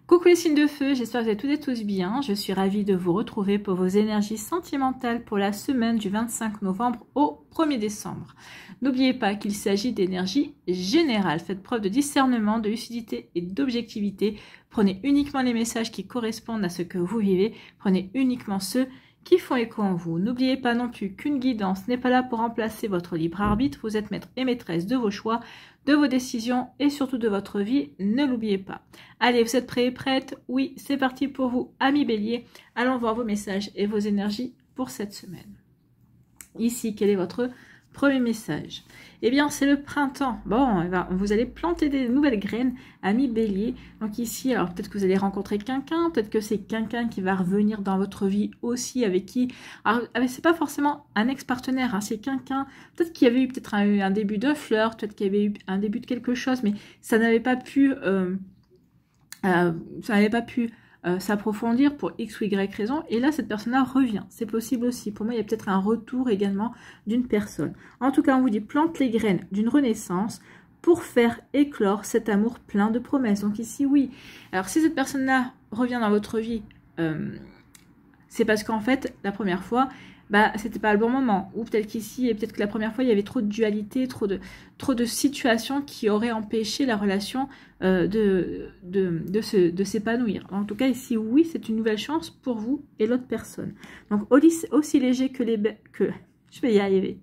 Coucou les signes de feu, j'espère que vous allez toutes et tous bien. Je suis ravie de vous retrouver pour vos énergies sentimentales pour la semaine du 25 novembre au 1er décembre. N'oubliez pas qu'il s'agit d'énergie générale. Faites preuve de discernement, de lucidité et d'objectivité. Prenez uniquement les messages qui correspondent à ce que vous vivez. Prenez uniquement ceux qui font écho en vous. N'oubliez pas non plus qu'une guidance n'est pas là pour remplacer votre libre arbitre. Vous êtes maître et maîtresse de vos choix, de vos décisions et surtout de votre vie. Ne l'oubliez pas. Allez, vous êtes prêts et prêtes? Oui, c'est parti pour vous, amis bélier. Allons voir vos messages et vos énergies pour cette semaine. Ici, quel est votre premier message? Eh bien, c'est le printemps. Bon, vous allez planter des nouvelles graines, amis bélier. Donc ici, alors peut-être que vous allez rencontrer quelqu'un, peut-être que c'est quelqu'un qui va revenir dans votre vie aussi, avec qui... Alors, c'est pas forcément un ex-partenaire, hein, c'est quelqu'un, peut-être qu'il y avait eu peut-être un début de fleur, peut-être qu'il y avait eu un début de quelque chose, mais ça n'avait pas pu... s'approfondir pour X ou Y raison, et là cette personne-là revient, c'est possible aussi. Pour moi il y a peut-être un retour également d'une personne. En tout cas on vous dit plante les graines d'une renaissance pour faire éclore cet amour plein de promesses. Donc ici oui, alors si cette personne-là revient dans votre vie, c'est parce qu'en fait la première fois c'était pas le bon moment, ou peut-être qu'ici, et peut-être que la première fois il y avait trop de dualité, trop de situations qui auraient empêché la relation de s'épanouir. En tout cas ici oui, c'est une nouvelle chance pour vous et l'autre personne. Donc aussi léger que je vais y arriver.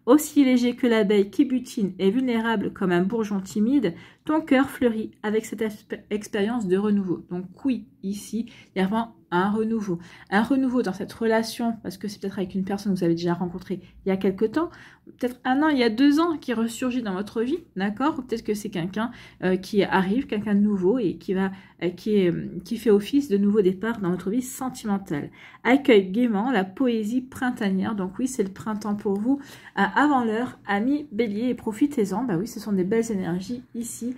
Aussi léger que l'abeille qui butine et vulnérable comme un bourgeon timide, ton cœur fleurit avec cette expérience de renouveau. Donc oui, ici, il y a vraiment un renouveau. Un renouveau dans cette relation, parce que c'est peut-être avec une personne que vous avez déjà rencontrée il y a quelque temps, peut-être un an, il y a 2 ans, qui ressurgit dans votre vie, d'accord? Ou peut-être que c'est quelqu'un qui arrive, quelqu'un de nouveau et qui fait office de nouveau départ dans votre vie sentimentale. Accueille gaiement la poésie printanière. Donc oui, c'est le printemps pour vous. Avant l'heure, amis bélier, et profitez-en. Bah oui, ce sont des belles énergies ici.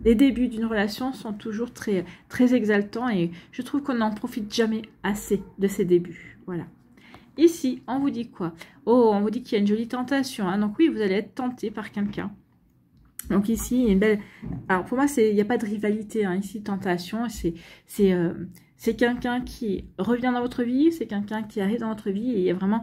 Les débuts d'une relation sont toujours très, très exaltants et je trouve qu'on n'en profite jamais assez de ces débuts. Voilà. Ici, on vous dit quoi? Oh, on vous dit qu'il y a une jolie tentation. Hein. Donc oui, vous allez être tenté par quelqu'un. Donc ici, il y a une belle... Alors pour moi, il n'y a pas de rivalité. Hein. Ici, tentation, c'est quelqu'un qui revient dans votre vie, c'est quelqu'un qui arrive dans votre vie et il y a vraiment...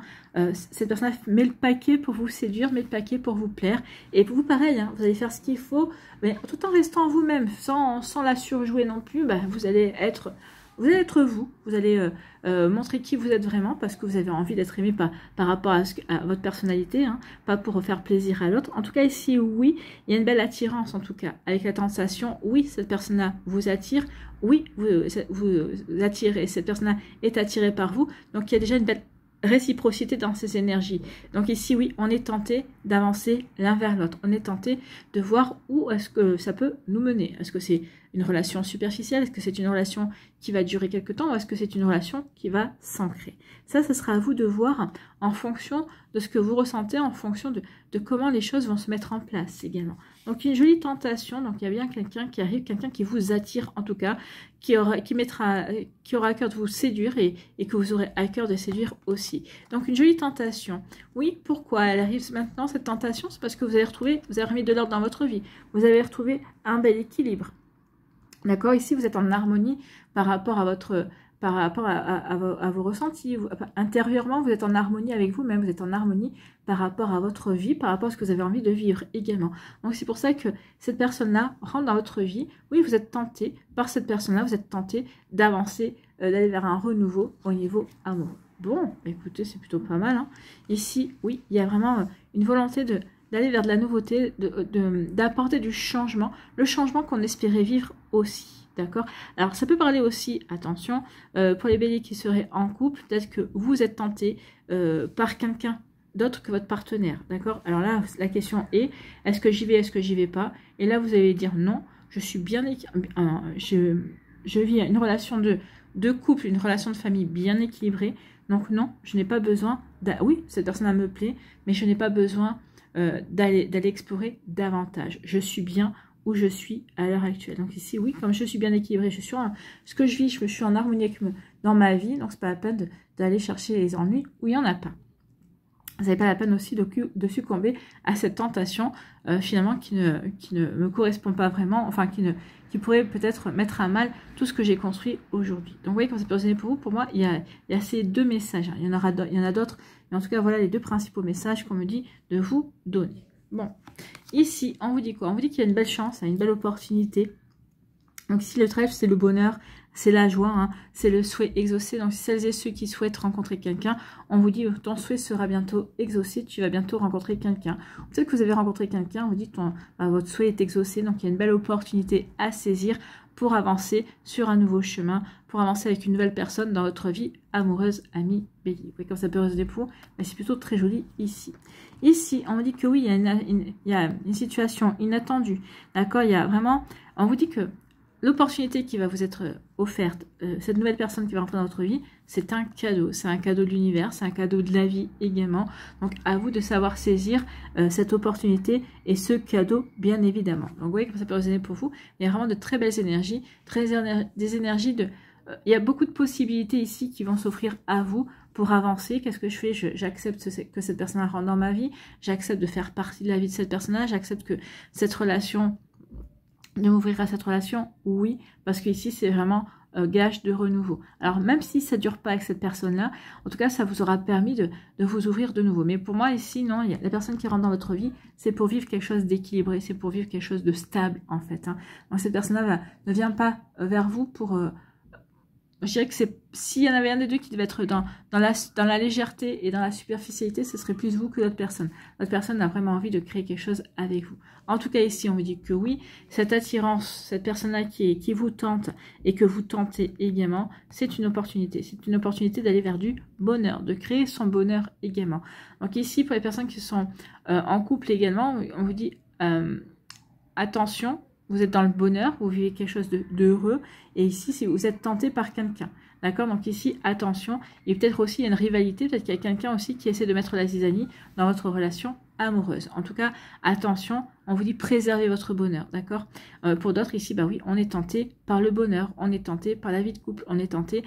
cette personne met le paquet pour vous séduire, met le paquet pour vous plaire. Et pour vous, pareil, hein, vous allez faire ce qu'il faut, mais tout en restant vous-même, sans la surjouer non plus, vous allez être vous, vous allez montrer qui vous êtes vraiment parce que vous avez envie d'être aimé par rapport à votre personnalité, hein, pas pour faire plaisir à l'autre. En tout cas ici, oui, il y a une belle attirance en tout cas, avec la tentation, oui, cette personne-là vous attire, oui, vous attirez, cette personne-là est attirée par vous, donc il y a déjà une belle réciprocité dans ces énergies. Donc ici, oui, on est tenté d'avancer l'un vers l'autre. On est tenté de voir où est-ce que ça peut nous mener. Est-ce que c'est une relation superficielle? Est-ce que c'est une relation qui va durer quelque temps? Ou est-ce que c'est une relation qui va s'ancrer? Ça, ce sera à vous de voir en fonction de ce que vous ressentez, en fonction de comment les choses vont se mettre en place également. Donc une jolie tentation, donc il y a bien quelqu'un qui arrive, quelqu'un qui vous attire en tout cas, qui aura à cœur de vous séduire et que vous aurez à cœur de séduire aussi. Donc une jolie tentation. Oui, pourquoi elle arrive maintenant cette tentation? C'est parce que vous avez remis de l'ordre dans votre vie. Vous avez retrouvé un bel équilibre. D'accord? Ici, vous êtes en harmonie par rapport à vos ressentis. Intérieurement, vous êtes en harmonie avec vous-même, vous êtes en harmonie par rapport à votre vie, par rapport à ce que vous avez envie de vivre également. Donc c'est pour ça que cette personne-là rentre dans votre vie. Oui, vous êtes tenté par cette personne-là, vous êtes tenté d'avancer, d'aller vers un renouveau au niveau amoureux. Bon, écoutez, c'est plutôt pas mal. Hein. Ici, oui, il y a vraiment une volonté d'aller vers de la nouveauté, d'apporter du changement, le changement qu'on espérait vivre aussi, d'accord? Alors, ça peut parler aussi, attention, pour les béliers qui seraient en couple, peut-être que vous êtes tenté par quelqu'un d'autre que votre partenaire, d'accord? Alors là, la question est, est-ce que j'y vais, est-ce que j'y vais pas? Et là, vous allez dire non, je suis bien... Je vis une relation de couple, une relation de famille bien équilibrée, donc non, je n'ai pas besoin... Oui, cette personne me plaît, mais je n'ai pas besoin... d'aller explorer davantage. Je suis bien où je suis à l'heure actuelle. Donc ici, oui, comme je suis bien équilibrée, ce que je vis, je suis en harmonie dans ma vie, donc c'est pas la peine d'aller chercher les ennuis où il n'y en a pas. vous n'avez pas la peine aussi de succomber à cette tentation finalement qui ne me correspond pas vraiment, enfin qui pourrait peut-être mettre à mal tout ce que j'ai construit aujourd'hui. Donc vous voyez, quand c'est personné pour vous, pour moi, il y a ces deux messages. Il y en a d'autres, mais en tout cas, voilà les deux principaux messages qu'on me dit de vous donner. Bon, ici, on vous dit quoi? On vous dit qu'il y a une belle chance, une belle opportunité. Donc ici, le trèfle, c'est le bonheur, c'est la joie, hein, c'est le souhait exaucé. Donc celles et ceux qui souhaitent rencontrer quelqu'un, on vous dit ton souhait sera bientôt exaucé, tu vas bientôt rencontrer quelqu'un. Peut-être que vous avez rencontré quelqu'un, on vous dit votre souhait est exaucé, donc il y a une belle opportunité à saisir pour avancer sur un nouveau chemin, pour avancer avec une nouvelle personne dans votre vie amoureuse, amie, bélier. Vous voyez comme ça peut résonner pour vous, mais c'est plutôt très joli ici. Ici, on vous dit que oui, il y a une situation inattendue, d'accord? Il y a vraiment, on vous dit que l'opportunité qui va vous être offerte, cette nouvelle personne qui va rentrer dans votre vie, c'est un cadeau de l'univers, c'est un cadeau de la vie également. Donc à vous de savoir saisir cette opportunité et ce cadeau bien évidemment. Donc vous voyez comme ça peut résonner pour vous. Il y a vraiment de très belles énergies, des énergies de... il y a beaucoup de possibilités ici qui vont s'offrir à vous pour avancer. Qu'est-ce que je fais? J'accepte que cette personne rentre dans ma vie, j'accepte de faire partie de la vie de cette personne-là, j'accepte que cette relation... de m'ouvrir à cette relation, oui, parce qu'ici c'est vraiment gage de renouveau. Alors même si ça ne dure pas avec cette personne-là, en tout cas ça vous aura permis de vous ouvrir de nouveau. Mais pour moi ici, non, il y a la personne qui rentre dans votre vie, c'est pour vivre quelque chose d'équilibré, c'est pour vivre quelque chose de stable en fait. Hein. Donc cette personne-là ne vient pas vers vous pour... je dirais que c'est s'il y en avait un des deux qui devait être dans la légèreté et dans la superficialité, ce serait plus vous que l'autre personne. L'autre personne a vraiment envie de créer quelque chose avec vous. En tout cas ici, on me dit que oui, cette attirance, cette personne-là qui vous tente et que vous tentez également, c'est une opportunité. C'est une opportunité d'aller vers du bonheur, de créer son bonheur également. Donc ici, pour les personnes qui sont en couple également, on vous dit attention. Vous êtes dans le bonheur, vous vivez quelque chose d'heureux. Et ici, si vous êtes tenté par quelqu'un. D'accord? Donc ici, attention. Et peut-être aussi, il y a une rivalité. Peut-être qu'il y a quelqu'un aussi qui essaie de mettre la zizanie dans votre relation amoureuse. En tout cas, attention. On vous dit préservez votre bonheur. D'accord? Pour d'autres, ici, bah oui, on est tenté par le bonheur. On est tenté par la vie de couple. On est tenté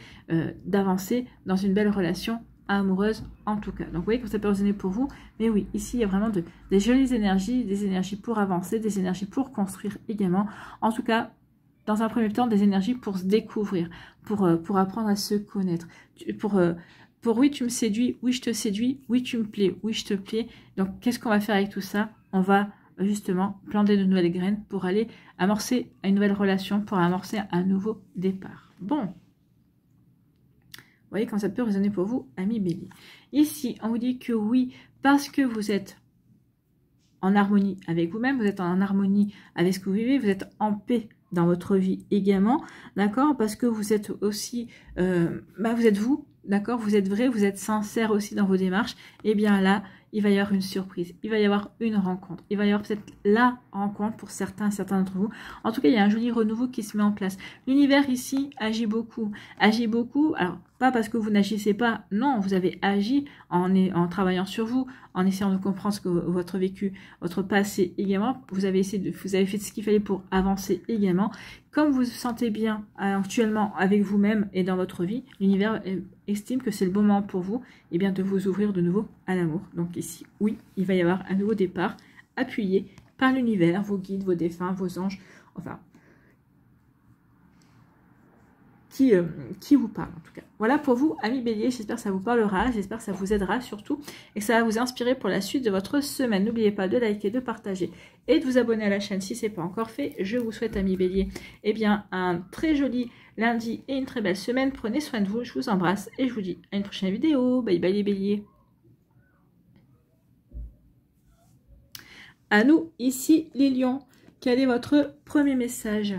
d'avancer dans une belle relation amoureuse en tout cas. Donc vous voyez que ça peut résonner pour vous. Mais oui, ici il y a vraiment des jolies énergies, des énergies pour avancer, des énergies pour construire également. En tout cas, dans un premier temps, des énergies pour se découvrir, pour apprendre à se connaître. Pour oui, tu me séduis, oui, je te séduis, oui, tu me plais, oui, je te plais. Donc qu'est-ce qu'on va faire avec tout ça? On va justement planter de nouvelles graines pour aller amorcer une nouvelle relation, pour amorcer un nouveau départ. Bon. Vous voyez quand ça peut résonner pour vous, amis bélier. Ici, on vous dit que oui, parce que vous êtes en harmonie avec vous-même, vous êtes en harmonie avec ce que vous vivez, vous êtes en paix dans votre vie également, d'accord? Parce que vous êtes aussi, vous êtes vous, d'accord? Vous êtes vrai, vous êtes sincère aussi dans vos démarches, et bien là, il va y avoir une surprise, il va y avoir une rencontre, il va y avoir peut-être la rencontre pour certains d'entre vous. En tout cas, il y a un joli renouveau qui se met en place. L'univers ici agit beaucoup, alors pas parce que vous n'agissez pas, non, vous avez agi en travaillant sur vous, en essayant de comprendre ce que votre vécu, votre passé également, vous avez fait ce qu'il fallait pour avancer également. Comme vous vous sentez bien actuellement avec vous-même et dans votre vie, l'univers estime que c'est le bon moment pour vous et bien de vous ouvrir de nouveau à l'amour. Donc ici, oui, il va y avoir un nouveau départ appuyé par l'univers, vos guides, vos défunts, vos anges, enfin, qui vous parle en tout cas. Voilà pour vous, amis bélier, j'espère que ça vous parlera, j'espère que ça vous aidera surtout et que ça va vous inspirer pour la suite de votre semaine. N'oubliez pas de liker, de partager et de vous abonner à la chaîne si ce n'est pas encore fait. Je vous souhaite, amis bélier, eh bien, un très joli lundi et une très belle semaine. Prenez soin de vous, je vous embrasse et je vous dis à une prochaine vidéo. Bye bye les béliers. À nous, ici les lions. Quel est votre premier message?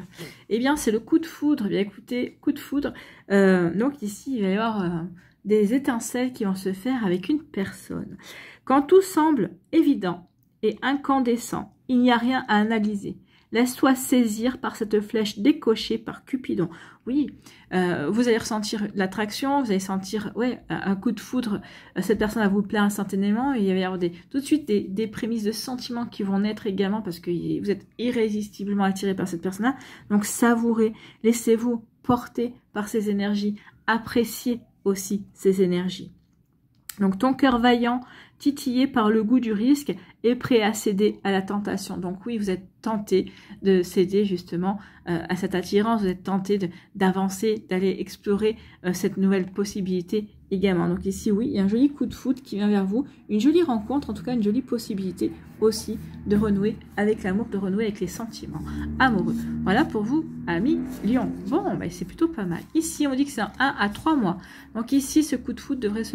Eh bien, c'est le coup de foudre. Eh bien, écoutez, coup de foudre. Donc ici, il va y avoir des étincelles qui vont se faire avec une personne. Quand tout semble évident et incandescent, il n'y a rien à analyser. Laisse-toi saisir par cette flèche décochée par Cupidon. Oui, vous allez ressentir l'attraction, vous allez sentir un coup de foudre. Cette personne va vous plaire instantanément. Il va y avoir tout de suite des prémices de sentiments qui vont naître également parce que vous êtes irrésistiblement attiré par cette personne-là. Donc savourez, laissez-vous porter par ces énergies, appréciez aussi ces énergies. Donc ton cœur vaillant titillé par le goût du risque et prêt à céder à la tentation. Donc oui, vous êtes tenté de céder justement à cette attirance, vous êtes tenté d'avancer, d'aller explorer cette nouvelle possibilité également. Donc ici, oui, il y a un joli coup de foudre qui vient vers vous, une jolie rencontre, en tout cas une jolie possibilité aussi de renouer avec l'amour, de renouer avec les sentiments amoureux. Voilà pour vous, amis Lion. Bon, bah, c'est plutôt pas mal. Ici, on dit que c'est 1 à 3 mois. Donc ici, ce coup de foudre devrait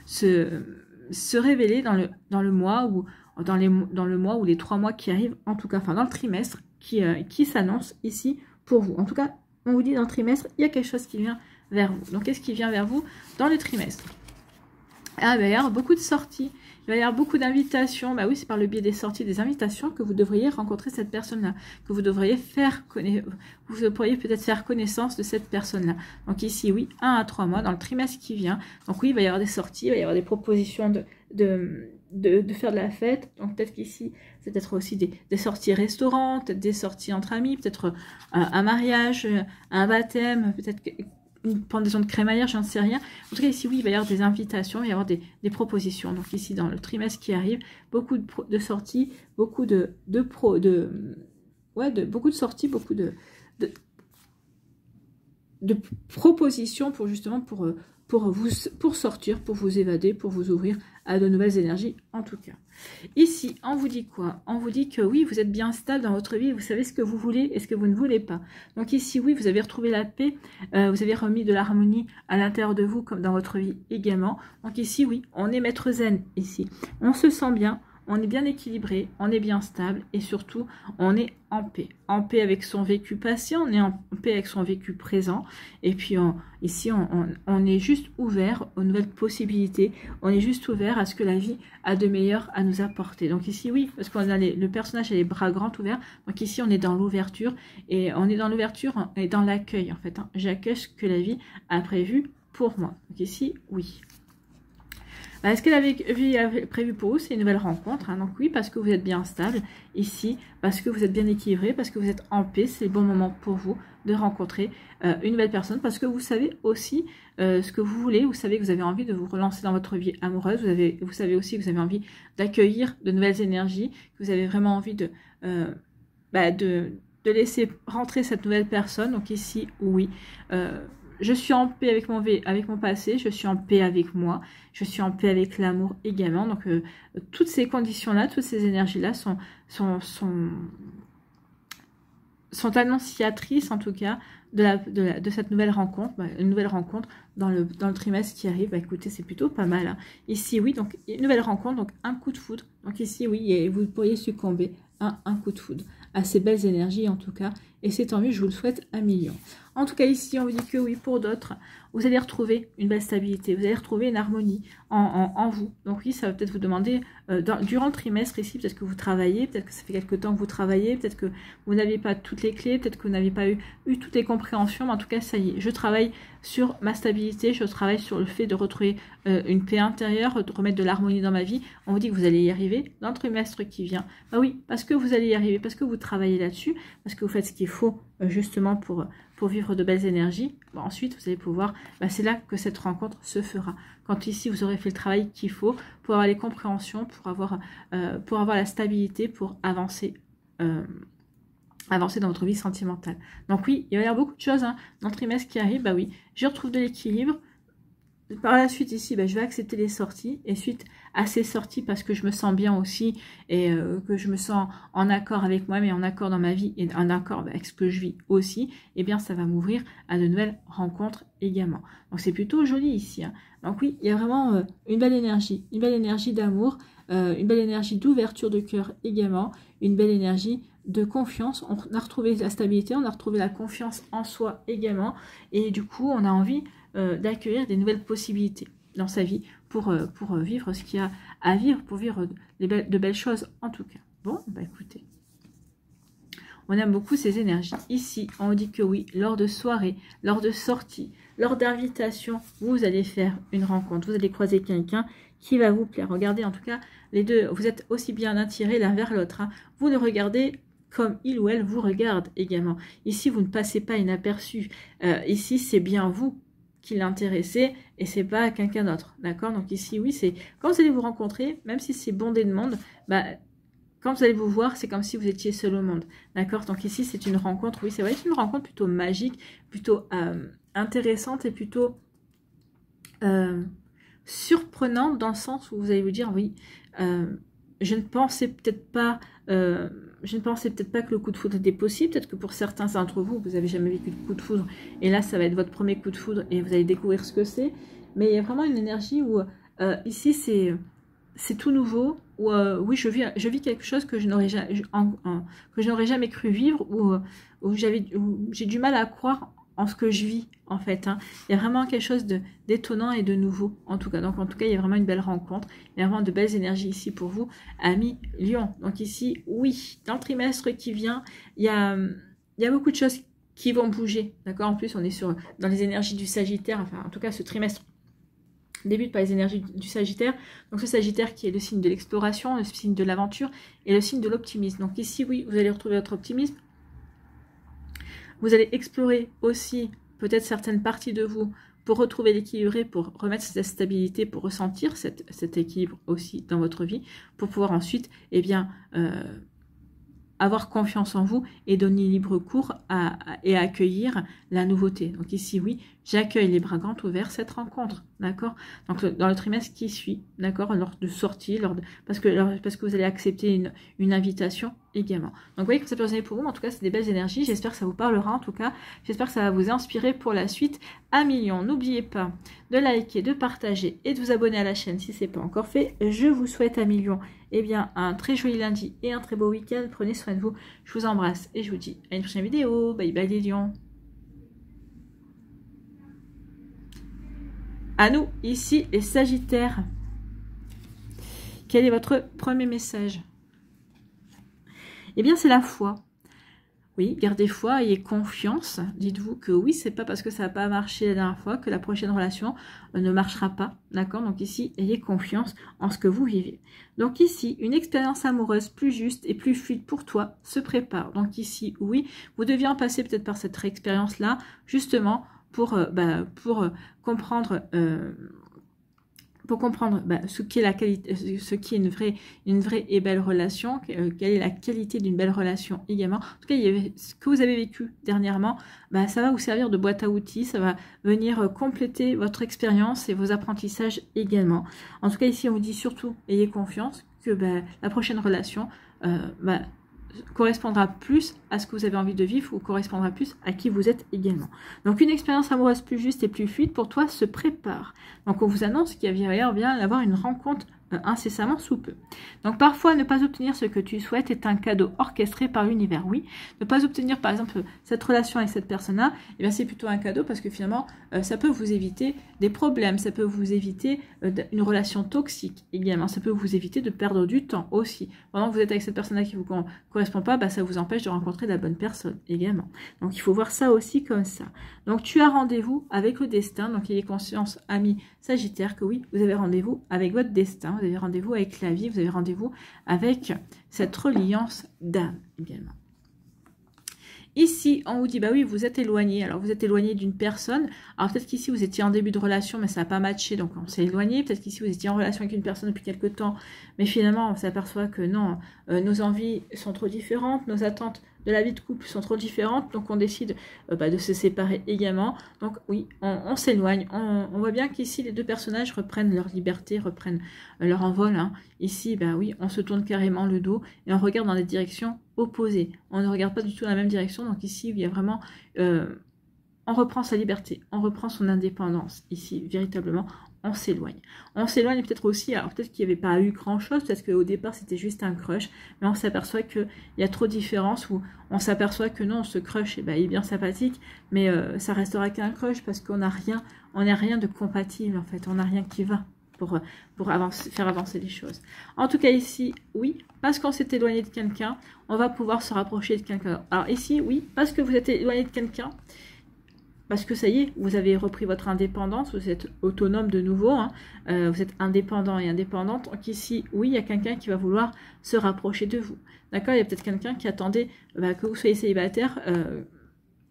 se révéler dans le mois ou dans le mois ou les 3 mois qui arrivent, en tout cas, enfin dans le trimestre qui s'annonce ici pour vous. En tout cas, on vous dit dans le trimestre, il y a quelque chose qui vient vers vous. Donc, qu'est-ce qui vient vers vous dans le trimestre? Ah, il va y avoir beaucoup de sorties. Il va y avoir beaucoup d'invitations. Bah oui, c'est par le biais des sorties, des invitations que vous devriez rencontrer cette personne-là, que vous devriez vous pourriez peut-être faire connaissance de cette personne-là. Donc ici, oui, 1 à 3 mois dans le trimestre qui vient. Donc oui, il va y avoir des sorties, il va y avoir des propositions de faire de la fête. Donc peut-être qu'ici, c'est peut-être aussi des sorties restaurants, peut-être des sorties entre amis, peut-être un mariage, un baptême, peut-être une pendaison de crémaillère, j'en sais rien. En tout cas, ici, oui, il va y avoir des invitations, il va y avoir des propositions. Donc ici, dans le trimestre qui arrive, beaucoup de sorties, beaucoup beaucoup de sorties, beaucoup de propositions pour justement pour sortir, pour vous évader, pour vous ouvrir à de nouvelles énergies en tout cas. Ici, on vous dit quoi? On vous dit que oui, vous êtes bien stable dans votre vie, vous savez ce que vous voulez et ce que vous ne voulez pas. Donc ici, oui, vous avez retrouvé la paix, vous avez remis de l'harmonie à l'intérieur de vous comme dans votre vie également. Donc ici, oui, on est maître zen ici. On se sent bien, on est bien équilibré, on est bien stable et surtout, on est en paix. En paix avec son vécu passé, on est en paix avec son vécu présent. Et puis ici, on est juste ouvert aux nouvelles possibilités. On est juste ouvert à ce que la vie a de meilleur à nous apporter. Donc ici, oui, parce qu'on a le personnage a les bras grands ouverts. Donc ici, on est dans l'ouverture. Et on est dans l'ouverture et dans l'accueil, en fait. Hein. J'accueille ce que la vie a prévu pour moi. Donc ici, oui. Ce qu'elle avait prévu pour vous, c'est une nouvelle rencontre. Hein. Donc oui, parce que vous êtes bien stable ici, parce que vous êtes bien équilibré, parce que vous êtes en paix, c'est le bon moment pour vous de rencontrer une nouvelle personne, parce que vous savez aussi ce que vous voulez, vous savez que vous avez envie de vous relancer dans votre vie amoureuse, vous savez aussi que vous avez envie d'accueillir de nouvelles énergies, que vous avez vraiment envie de laisser rentrer cette nouvelle personne. Donc ici, oui. Je suis en paix avec mon passé, je suis en paix avec moi, je suis en paix avec l'amour également. Donc, toutes ces conditions-là, toutes ces énergies-là sont annonciatrices, en tout cas, de cette nouvelle rencontre. Une nouvelle rencontre dans le trimestre qui arrive. Écoutez, c'est plutôt pas mal. Hein. Ici, oui, donc, une nouvelle rencontre, donc un coup de foudre. Donc ici, oui, et vous pourriez succomber à un coup de foudre. À ces belles énergies, en tout cas. Et c'est tant mieux, je vous le souhaite 1 million. En tout cas, ici, on vous dit que oui, pour d'autres, vous allez retrouver une belle stabilité, vous allez retrouver une harmonie en vous. Donc oui, ça va peut-être vous demander, durant le trimestre ici, peut-être que vous travaillez, peut-être que ça fait quelque temps que vous travaillez, peut-être que vous n'avez pas toutes les clés, peut-être que vous n'avez pas eu toutes les compréhensions, mais en tout cas, ça y est, je travaille sur ma stabilité, je travaille sur le fait de retrouver une paix intérieure, de remettre de l'harmonie dans ma vie. On vous dit que vous allez y arriver dans le trimestre qui vient. Bah oui, parce que vous allez y arriver, parce que vous travaillez là-dessus, parce que vous faites ce qu'il faut justement pour vivre de belles énergies. Bon, ensuite, vous allez pouvoir, c'est là que cette rencontre se fera. Quand ici, vous aurez fait le travail qu'il faut pour avoir les compréhensions, pour avoir la stabilité, pour avancer dans votre vie sentimentale. Donc oui, il va y avoir beaucoup de choses hein, dans le trimestre qui arrive. Bah oui, je retrouve de l'équilibre. Par la suite ici, je vais accepter les sorties. Et suite à ces sorties, parce que je me sens bien aussi et que je me sens en accord avec moi, mais en accord dans ma vie et en accord avec ce que je vis aussi, eh bien ça va m'ouvrir à de nouvelles rencontres également. Donc c'est plutôt joli ici. Hein. Donc oui, il y a vraiment une belle énergie d'amour, une belle énergie d'ouverture de cœur également, une belle énergie de confiance. On a retrouvé la stabilité, on a retrouvé la confiance en soi également. Et du coup, on a envie d'accueillir des nouvelles possibilités dans sa vie pour vivre ce qu'il y a à vivre, pour vivre de belles choses en tout cas. Bon, écoutez, on aime beaucoup ces énergies. Ici, on dit que oui, lors de soirées, lors de sorties, lors d'invitations, vous allez faire une rencontre, vous allez croiser quelqu'un qui va vous plaire. Regardez, en tout cas, les deux, vous êtes aussi bien attirés l'un vers l'autre. Hein. Vous le regardez comme il ou elle vous regarde également. Ici, vous ne passez pas inaperçu. Ici, c'est bien vous qui l'intéressait et c'est pas quelqu'un d'autre, d'accord? Donc ici, oui, c'est quand vous allez vous rencontrer, même si c'est bondé de monde, bah, quand vous allez vous voir, c'est comme si vous étiez seul au monde, d'accord? Donc ici, c'est une rencontre, oui, c'est vrai, c'est une rencontre plutôt magique, plutôt intéressante et plutôt surprenante dans le sens où vous allez vous dire, oui, je ne pensais peut-être pas que le coup de foudre était possible. Peut-être que pour certains d'entre vous, vous n'avez jamais vécu de coup de foudre. Et là, ça va être votre premier coup de foudre et vous allez découvrir ce que c'est. Mais il y a vraiment une énergie où, ici, c'est tout nouveau. Où, oui, je vis quelque chose que je n'aurais jamais cru vivre. Où j'ai du mal à croire en ce que je vis, en fait. Hein. Il y a vraiment quelque chose d'étonnant et de nouveau, en tout cas. Donc, en tout cas, il y a vraiment une belle rencontre. Il y a vraiment de belles énergies ici pour vous, amis Lion. Donc ici, oui, dans le trimestre qui vient, il y a beaucoup de choses qui vont bouger, d'accord? En plus, on est dans les énergies du Sagittaire, enfin, en tout cas, ce trimestre débute par les énergies du Sagittaire. Donc, ce Sagittaire qui est le signe de l'exploration, le signe de l'aventure et le signe de l'optimisme. Donc ici, oui, vous allez retrouver votre optimisme. Vous allez explorer aussi peut-être certaines parties de vous pour retrouver l'équilibre, pour remettre cette stabilité, pour ressentir cet équilibre aussi dans votre vie, pour pouvoir ensuite, eh bien, avoir confiance en vous et donner libre cours et accueillir la nouveauté. Donc ici, oui, j'accueille les bras grands ouverts cette rencontre, d'accord? Donc dans le trimestre qui suit, d'accord, lors de sortie, parce que vous allez accepter une invitation également. Donc vous voyez que ça peut résonner pour vous, mais en tout cas, c'est des belles énergies. J'espère que ça vous parlera, en tout cas. J'espère que ça va vous inspirer pour la suite. Amis Lions, n'oubliez pas de liker, de partager et de vous abonner à la chaîne si ce n'est pas encore fait. Je vous souhaite, amis Lions, eh bien, un très joli lundi et un très beau week-end. Prenez soin de vous. Je vous embrasse et je vous dis à une prochaine vidéo. Bye bye les lions. À nous, ici, les Sagittaires. Quel est votre premier message? Eh bien, c'est la foi. Oui, gardez foi, ayez confiance. Dites-vous que oui, c'est pas parce que ça n'a pas marché la dernière fois que la prochaine relation ne marchera pas. D'accord? Donc ici, ayez confiance en ce que vous vivez. Donc ici, une expérience amoureuse plus juste et plus fluide pour toi se prépare. Donc ici, oui, vous deviez en passer peut-être par cette expérience-là, justement, pour comprendre... ce qui est la qualité, ce qui est une vraie et belle relation, quelle est la qualité d'une belle relation également. En tout cas, ce que vous avez vécu dernièrement, ça va vous servir de boîte à outils, ça va venir compléter votre expérience et vos apprentissages également. En tout cas, ici, on vous dit surtout, ayez confiance que la prochaine relation correspondra plus à ce que vous avez envie de vivre ou correspondra plus à qui vous êtes également. Donc une expérience amoureuse plus juste et plus fluide pour toi se prépare. Donc on vous annonce qu'il y a bien d'avoir une rencontre incessamment sous peu. Donc parfois ne pas obtenir ce que tu souhaites est un cadeau orchestré par l'univers. Oui, ne pas obtenir par exemple cette relation avec cette personne-là, eh bien c'est plutôt un cadeau parce que finalement ça peut vous éviter des problèmes, ça peut vous éviter une relation toxique également, ça peut vous éviter de perdre du temps aussi. Pendant que vous êtes avec cette personne-là qui vous correspond pas, ça vous empêche de rencontrer la bonne personne également. Donc il faut voir ça aussi comme ça. Donc tu as rendez-vous avec le destin, donc ayez conscience, amis Sagittaire, que oui, vous avez rendez-vous avec votre destin, vous avez rendez-vous avec la vie, vous avez rendez-vous avec cette reliance d'âme également. Ici, on vous dit, oui, vous êtes éloigné. Alors, vous êtes éloigné d'une personne. Alors, peut-être qu'ici, vous étiez en début de relation, mais ça n'a pas matché, donc on s'est éloigné. Peut-être qu'ici, vous étiez en relation avec une personne depuis quelques temps, mais finalement, on s'aperçoit que non, nos envies sont trop différentes, nos attentes de la vie de couple sont trop différentes, donc on décide de se séparer également. Donc oui, on s'éloigne. On voit bien qu'ici, les deux personnages reprennent leur liberté, reprennent leur envol. Hein. Ici, oui, on se tourne carrément le dos et on regarde dans des directions opposées. On ne regarde pas du tout dans la même direction, donc ici, il y a vraiment... on reprend sa liberté, on reprend son indépendance. Ici, véritablement, on s'éloigne. On s'éloigne peut-être aussi, alors peut-être qu'il n'y avait pas eu grand-chose, parce qu'au départ, c'était juste un crush, mais on s'aperçoit qu'il y a trop de différences, où on s'aperçoit que non, ce crush, il est bien sympathique, mais ça restera qu'un crush, parce qu'on n'a rien, de compatible, en fait, on n'a rien qui va pour faire avancer les choses. En tout cas, ici, oui, parce qu'on s'est éloigné de quelqu'un, on va pouvoir se rapprocher de quelqu'un. Alors ici, oui, parce que vous êtes éloigné de quelqu'un, parce que ça y est, vous avez repris votre indépendance, vous êtes autonome de nouveau, hein, vous êtes indépendant et indépendante. Donc ici, oui, il y a quelqu'un qui va vouloir se rapprocher de vous. D'accord? Il y a peut-être quelqu'un qui attendait que vous soyez célibataire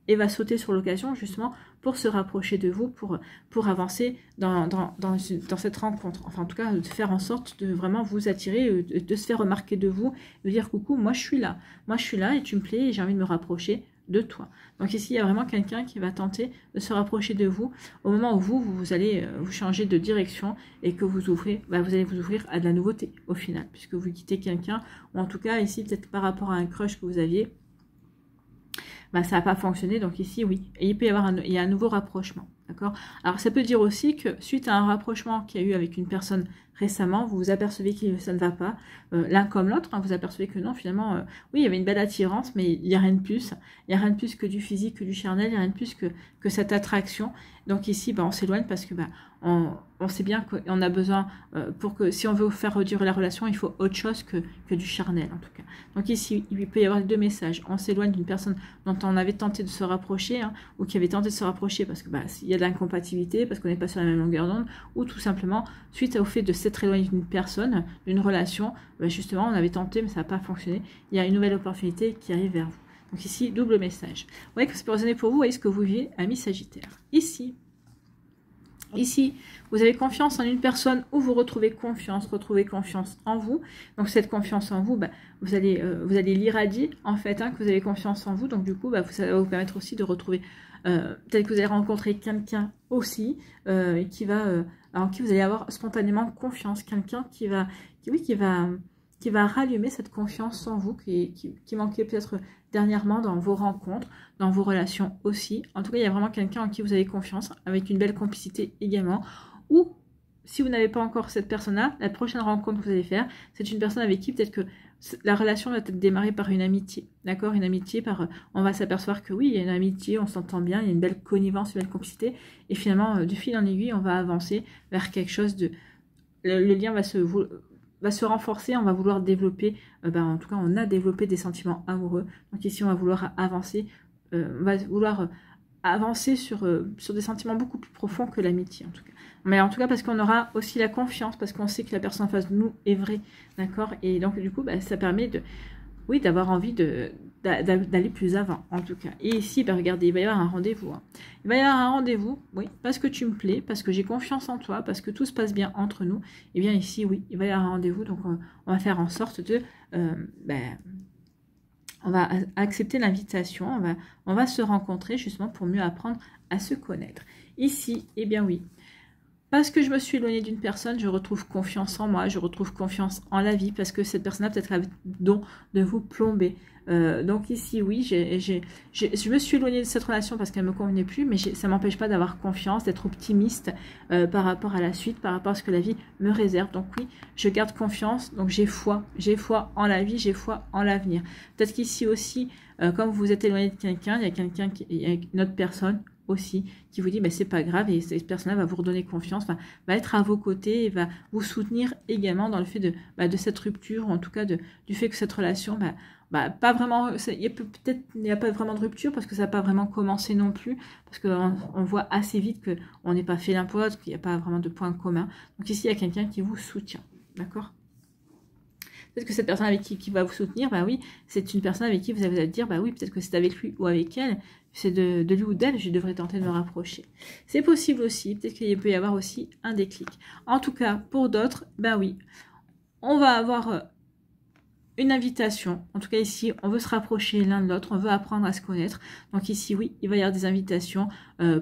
et va sauter sur l'occasion justement pour se rapprocher de vous, pour avancer dans cette rencontre. Enfin, en tout cas, de faire en sorte de vraiment vous attirer, de se faire remarquer de vous, de dire coucou, moi je suis là et tu me plais et j'ai envie de me rapprocher de toi. Donc ici, il y a vraiment quelqu'un qui va tenter de se rapprocher de vous au moment où vous allez vous changer de direction et que vous allez vous ouvrir à de la nouveauté au final, puisque vous quittez quelqu'un, ou en tout cas ici, peut-être par rapport à un crush que vous aviez, ça n'a pas fonctionné, donc ici, oui. Et il y a un nouveau rapprochement, d'accord? Alors, ça peut dire aussi que suite à un rapprochement qu'il y a eu avec une personne récemment, vous vous apercevez que ça ne va pas, l'un comme l'autre, hein, vous apercevez que non, finalement, oui, il y avait une belle attirance, mais il n'y a rien de plus. Il n'y a rien de plus que du physique, que du charnel, il n'y a rien de plus que cette attraction. Donc ici, on s'éloigne parce que on sait bien qu'on a besoin, si on veut faire reduire la relation, il faut autre chose que du charnel, en tout cas. Donc ici, il peut y avoir deux messages. On s'éloigne d'une personne dont on avait tenté de se rapprocher, hein, ou qui avait tenté de se rapprocher parce que il y a de l'incompatibilité, parce qu'on n'est pas sur la même longueur d'onde, ou tout simplement, suite au fait de s'être éloigné d'une personne, d'une relation, justement, on avait tenté, mais ça n'a pas fonctionné. Il y a une nouvelle opportunité qui arrive vers vous. Donc ici, double message. Vous voyez que ça peut résonner pour vous, vous voyez ce que vous vivez, ami Sagittaire. Ici, vous avez confiance en une personne ou vous retrouvez confiance en vous. Donc cette confiance en vous, vous allez l'irradier en fait, hein, que vous avez confiance en vous. Donc du coup, ça va vous permettre aussi de retrouver, peut-être que vous allez rencontrer quelqu'un aussi en qui vous allez avoir spontanément confiance. Quelqu'un qui va rallumer cette confiance en vous qui manquait peut-être dernièrement dans vos rencontres, dans vos relations aussi. En tout cas, il y a vraiment quelqu'un en qui vous avez confiance, avec une belle complicité également. Ou, si vous n'avez pas encore cette personne-là, la prochaine rencontre que vous allez faire, c'est une personne avec qui peut-être que la relation va être démarrée par une amitié. D'accord? Une amitié on va s'apercevoir que oui, il y a une amitié, on s'entend bien, il y a une belle connivence, une belle complicité. Et finalement, du fil en aiguille, on va avancer vers quelque chose de... Le lien va se renforcer, on va vouloir développer, en tout cas on a développé des sentiments amoureux, donc ici on va vouloir avancer, sur des sentiments beaucoup plus profonds que l'amitié en tout cas. Mais en tout cas parce qu'on aura aussi la confiance, parce qu'on sait que la personne en face de nous est vraie, d'accord? Et donc du coup ça permet d'avoir envie d'aller plus avant, en tout cas. Et ici, regardez, il va y avoir un rendez-vous. Hein. Il va y avoir un rendez-vous, oui, parce que tu me plais, parce que j'ai confiance en toi, parce que tout se passe bien entre nous. Et bien ici, oui, il va y avoir un rendez-vous, donc on va faire en sorte de... on va accepter l'invitation, on va se rencontrer justement pour mieux apprendre à se connaître. Ici, eh bien oui, parce que je me suis éloignée d'une personne, je retrouve confiance en moi, je retrouve confiance en la vie, parce que cette personne-là peut-être a le don de vous plomber. Donc ici, oui, je me suis éloignée de cette relation parce qu'elle ne me convenait plus, mais ça ne m'empêche pas d'avoir confiance, d'être optimiste par rapport à la suite, par rapport à ce que la vie me réserve. Donc oui, je garde confiance, donc j'ai foi en la vie, j'ai foi en l'avenir. Peut-être qu'ici aussi, comme vous vous êtes éloigné de quelqu'un, il y a une autre personne aussi qui vous dit c'est pas grave, et cette personne-là va vous redonner confiance, va être à vos côtés et va vous soutenir également dans le fait de cette rupture, ou en tout cas du fait que cette relation pas vraiment, il n'y a pas vraiment de rupture parce que ça n'a pas vraiment commencé non plus, parce qu'on voit assez vite qu'on n'est pas fait l'un pour l'autre, qu'il n'y a pas vraiment de point commun. Donc ici il y a quelqu'un qui vous soutient, d'accord? Peut-être que cette personne avec qui va vous soutenir, oui, c'est une personne avec qui vous allez dire, oui, peut-être que c'est avec lui ou avec elle, c'est de lui ou d'elle, je devrais tenter de me rapprocher. C'est possible aussi, peut-être qu'il peut y avoir aussi un déclic. En tout cas, pour d'autres, oui, on va avoir une invitation. En tout cas ici, on veut se rapprocher l'un de l'autre, on veut apprendre à se connaître. Donc ici, oui, il va y avoir des invitations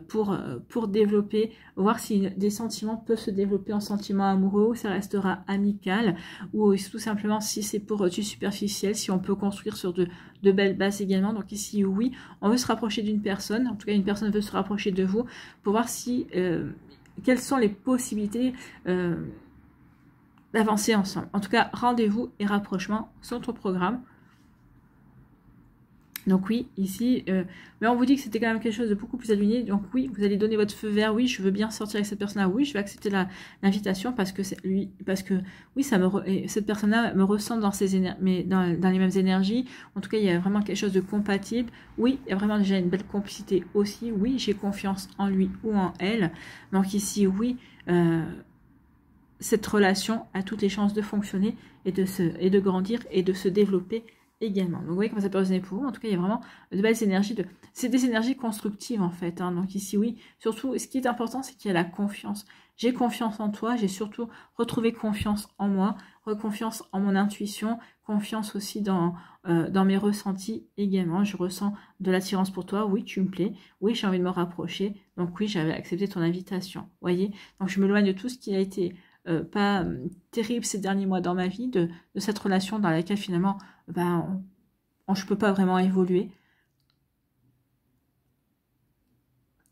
pour développer, voir si des sentiments peuvent se développer en sentiments amoureux, ou ça restera amical, ou tout simplement si c'est pour du superficiel, si on peut construire sur de belles bases également. Donc ici, oui, on veut se rapprocher d'une personne, en tout cas une personne veut se rapprocher de vous, pour voir si quelles sont les possibilités d'avancer ensemble. En tout cas, rendez-vous et rapprochement sont au programme. Donc oui, ici, mais on vous dit que c'était quand même quelque chose de beaucoup plus aligné. Donc oui, vous allez donner votre feu vert. Oui, je veux bien sortir avec cette personne-là. Oui, je vais accepter l'invitation parce que oui, cette personne-là me ressemble dans dans les mêmes énergies. En tout cas, il y a vraiment quelque chose de compatible. Oui, il y a vraiment déjà une belle complicité aussi. Oui, j'ai confiance en lui ou en elle. Donc ici, oui. Cette relation a toutes les chances de fonctionner et de grandir et de se développer également. Donc vous voyez comment ça peut résonner pour vous. En tout cas, il y a vraiment de belles énergies. C'est des énergies constructives en fait. Hein. Donc ici, oui. Surtout, ce qui est important, c'est qu'il y a la confiance. J'ai confiance en toi. J'ai surtout retrouvé confiance en moi, confiance en mon intuition, confiance aussi dans mes ressentis également. Je ressens de l'attirance pour toi. Oui, tu me plais. Oui, j'ai envie de me rapprocher. Donc oui, j'avais accepté ton invitation. Vous voyez. Donc je m'éloigne de tout ce qui a été pas terrible ces derniers mois dans ma vie, de cette relation dans laquelle finalement ben, je ne peux pas vraiment évoluer.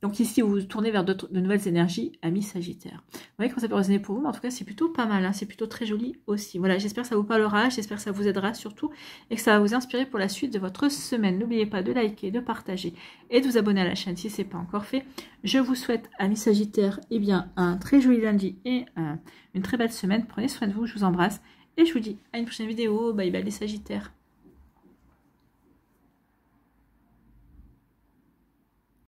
Donc ici, vous vous tournez vers de nouvelles énergies, amis Sagittaire. Vous voyez comment ça peut résonner pour vous, mais en tout cas, c'est plutôt pas mal, hein, c'est plutôt très joli aussi. Voilà, j'espère que ça vous parlera, j'espère que ça vous aidera surtout, et que ça va vous inspirer pour la suite de votre semaine. N'oubliez pas de liker, de partager, et de vous abonner à la chaîne si ce n'est pas encore fait. Je vous souhaite, amis Sagittaire, eh bien, un très joli lundi et une très belle semaine. Prenez soin de vous, je vous embrasse, et je vous dis à une prochaine vidéo. Bye bye les Sagittaires.